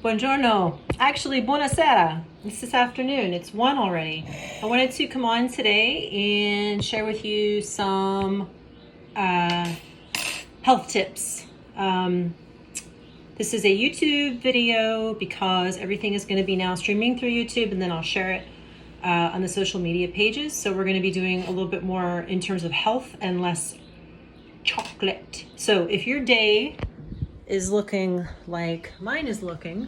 Buongiorno. Actually, buonasera. It's this afternoon. It's 1 already. I wanted to come on today and share with you some health tips. This is a YouTube video because everything is going to be now streaming through YouTube, and then I'll share it on the social media pages. So we're going to be doing a little bit more in terms of health and less chocolate. So if your day is looking like mine is looking,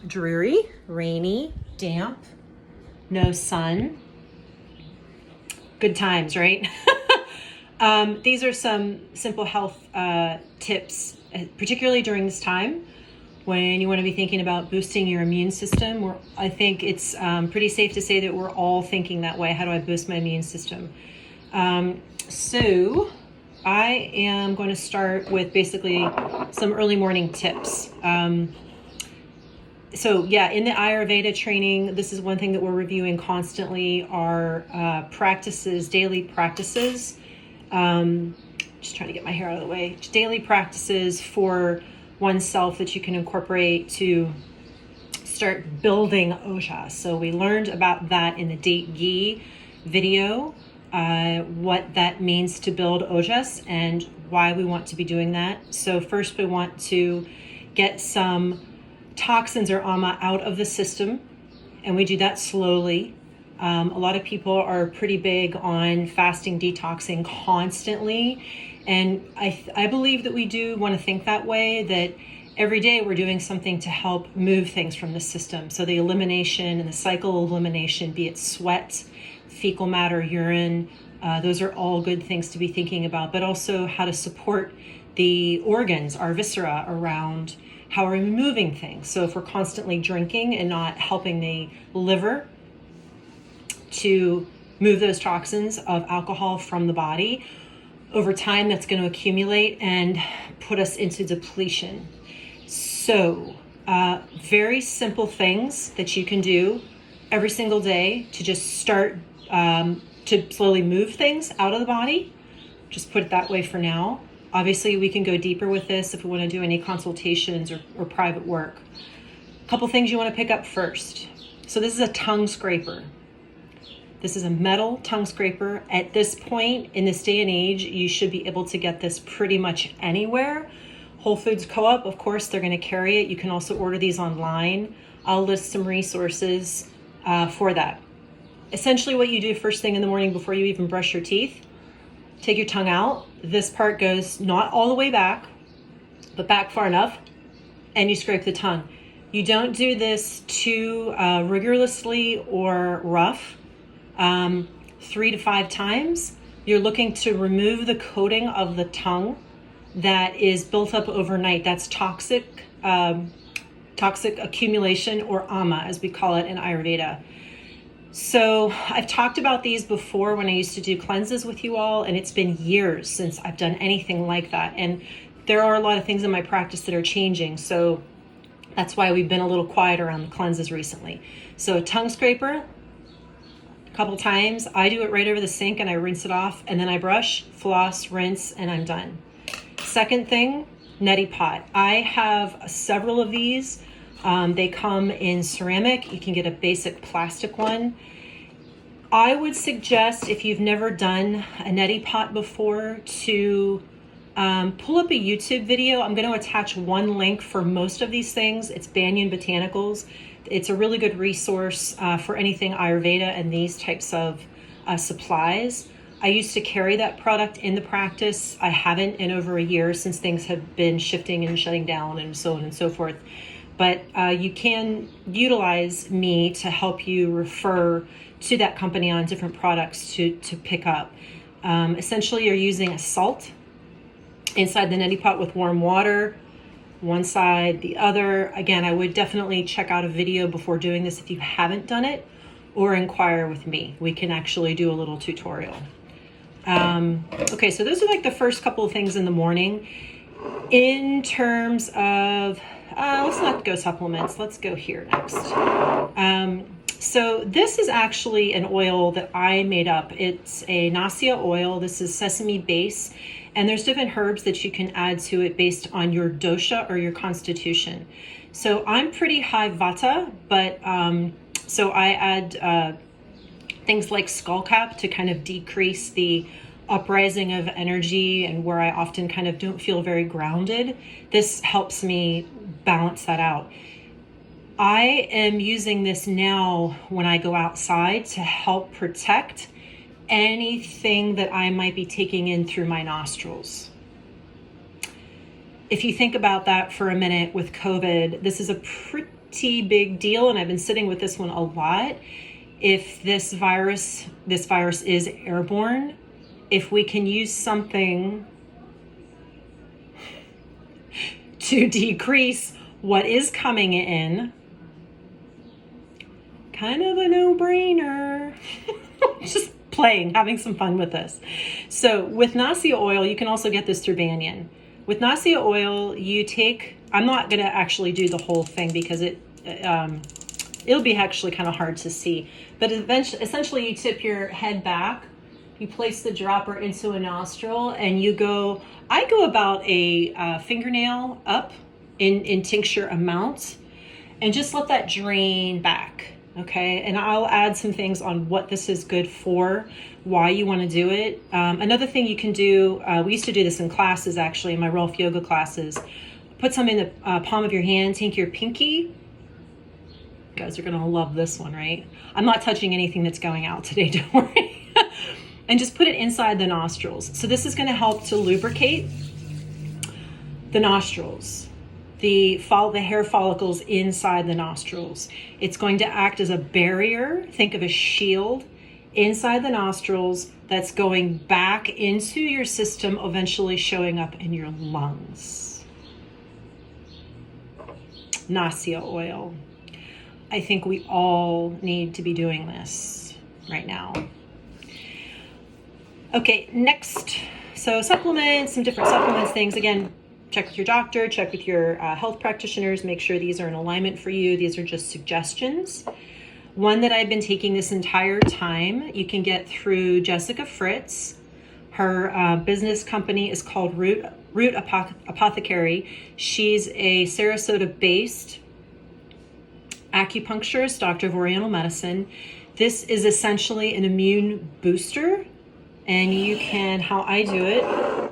dreary, rainy, damp, no sun, good times, right? These are some simple health tips, particularly during this time when you want to be thinking about boosting your immune system. I think it's pretty safe to say that we're all thinking that way. How do I boost my immune system? So I am going to start with basically some early morning tips. So yeah, in the Ayurveda training, this is one thing that we're reviewing constantly, are practices, daily practices. Just trying to get my hair out of the way. Daily practices for oneself that you can incorporate to start building ojas. So we learned about that in the date ghee video, what that means to build ojas and why we want to be doing that. So first we want to get some toxins or Amma out of the system, and we do that slowly. A lot of people are pretty big on fasting, detoxing constantly, and I believe that we do want to think that way, that every day we're doing something to help move things from the system. So the elimination and the cycle of elimination, be it sweat, fecal matter, urine, those are all good things to be thinking about, but also how to support the organs, our viscera, around how we're moving things. So if we're constantly drinking and not helping the liver to move those toxins of alcohol from the body, over time that's going to accumulate and put us into depletion. So very simple things that you can do every single day to just start to slowly move things out of the body. Just put it that way for now. Obviously, we can go deeper with this if we want to do any consultations or private work. A couple things you want to pick up first. So this is a tongue scraper. This is a metal tongue scraper. At this point, in this day and age, you should be able to get this pretty much anywhere. Whole Foods Co-op, of course, they're going to carry it. You can also order these online. I'll list some resources for that. Essentially, what you do first thing in the morning before you even brush your teeth, take your tongue out. This part goes not all the way back, but back far enough, and you scrape the tongue. You don't do this too rigorously or rough. 3 to 5 times. You're looking to remove the coating of the tongue that is built up overnight. That's toxic accumulation, or Amma, as we call it in Ayurveda. So I've talked about these before when I used to do cleanses with you all, and it's been years since I've done anything like that. And there are a lot of things in my practice that are changing. So that's why we've been a little quiet around the cleanses recently. So a tongue scraper, a couple times. I do it right over the sink and I rinse it off, and then I brush, floss, rinse, and I'm done. Second thing, neti pot. I have several of these. They come in ceramic. You can get a basic plastic one. I would suggest, if you've never done a neti pot before, to pull up a YouTube video. I'm going to attach one link for most of these things. It's Banyan Botanicals. It's a really good resource for anything Ayurveda and these types of supplies. I used to carry that product in the practice. I haven't in over a year, since things have been shifting and shutting down and so on and so forth. But you can utilize me to help you refer to that company on different products to pick up. Essentially, you're using a salt inside the neti pot with warm water, one side, the other. Again, I would definitely check out a video before doing this if you haven't done it, or inquire with me. We can actually do a little tutorial. Okay, so those are like the first couple of things in the morning. In terms of, let's not go supplements. Let's go here next. So this is actually an oil that I made up. It's a Nasia oil. This is sesame base, And there's different herbs that you can add to it based on your dosha or your constitution. So I'm pretty high vata, but so I add things like skullcap to kind of decrease the uprising of energy and where I often kind of don't feel very grounded. This helps me balance that out. I am using this now when I go outside to help protect anything that I might be taking in through my nostrils. If you think about that for a minute with COVID, this is a pretty big deal, and I've been sitting with this one a lot. If this virus is airborne, if we can use something to decrease what is coming in, kind of a no-brainer. Just playing, having some fun with this. So with Nassia oil, you can also get this through Banyan. With Nassia oil, you take, I'm not going to actually do the whole thing because it'll be actually kind of hard to see. But essentially you tip your head back, you place the dropper into a nostril, and I go about a fingernail up in tincture amount, and just let that drain back. Okay, and I'll add some things on what this is good for, why you want to do it. Another thing you can do, we used to do this in classes actually, in my Rolf yoga classes. Put some in the palm of your hand, take your pinky. You guys are going to love this one, right? I'm not touching anything that's going out today, don't worry. And just put it inside the nostrils. So this is going to help to lubricate the nostrils, the hair follicles inside the nostrils. It's going to act as a barrier. Think of a shield inside the nostrils that's going back into your system, eventually showing up in your lungs. Nassia oil. I think we all need to be doing this right now. Okay, next. So supplements, some different supplements, things. Again, check with your doctor, check with your health practitioners, make sure these are in alignment for you. These are just suggestions. One that I've been taking this entire time, you can get through Jessica Fritz. Her business company is called Root Apothecary. She's a Sarasota-based acupuncturist, doctor of Oriental medicine. This is essentially an immune booster, and you can, how I do it,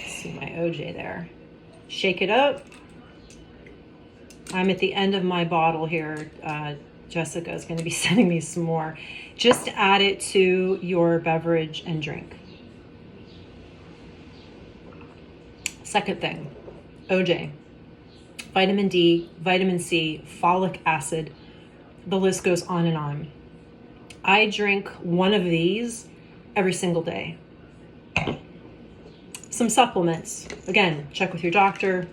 see my OJ there, shake it up. I'm at the end of my bottle here. Jessica is going to be sending me some more. Just add it to your beverage and drink. Second thing, OJ, vitamin D, vitamin C, folic acid, the list goes on and on. I drink one of these every single day. Some supplements, again, check with your doctor.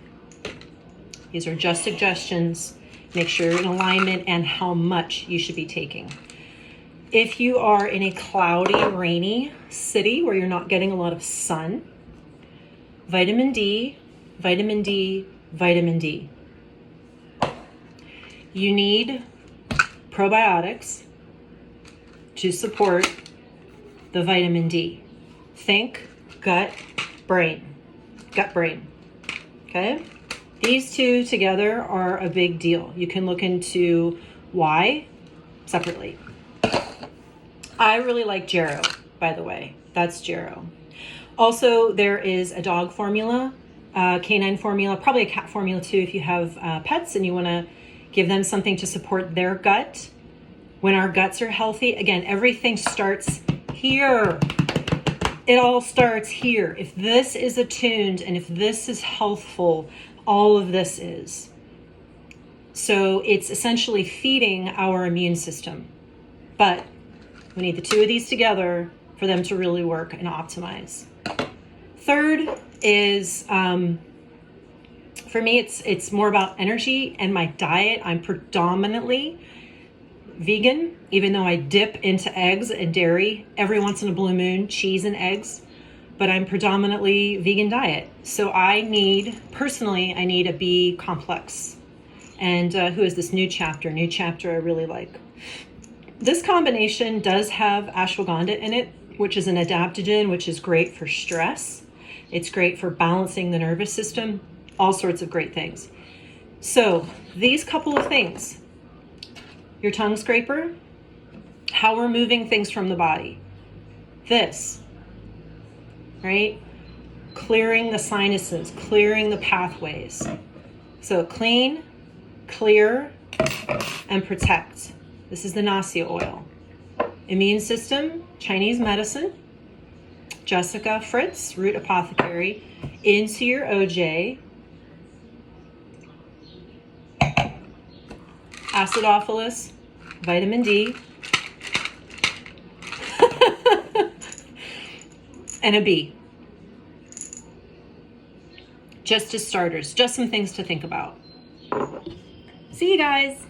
These are just suggestions. Make sure you're in alignment and how much you should be taking. If you are in a cloudy, rainy city where you're not getting a lot of sun, vitamin D, vitamin D, vitamin D. You need probiotics to support the vitamin D. Think gut, brain. Gut, brain. Okay? These two together are a big deal. You can look into why separately. I really like Jarrow, by the way. That's Jarrow. Also, there is a dog formula, canine formula, probably a cat formula too if you have pets and you want to give them something to support their gut. When our guts are healthy, again, everything starts here. It all starts here. If this is attuned and if this is healthful, all of this is. So it's essentially feeding our immune system. But we need the two of these together for them to really work and optimize. Third is, for me, it's more about energy and my diet. I'm predominantly vegan, even though I dip into eggs and dairy every once in a blue moon, cheese and eggs. But I'm predominantly vegan diet. So I need a B complex. And who is this New Chapter? New Chapter I really like. This combination does have ashwagandha in it, which is an adaptogen, which is great for stress. It's great for balancing the nervous system, all sorts of great things. So these couple of things, your tongue scraper, how we're moving things from the body. This, right? Clearing the sinuses, clearing the pathways. So clean, clear, and protect. This is the Nasya oil. Immune system, Chinese medicine. Jessica Fritz, Root Apothecary, into your OJ. Acidophilus, vitamin D. And a B. Just as starters, just some things to think about. See you guys.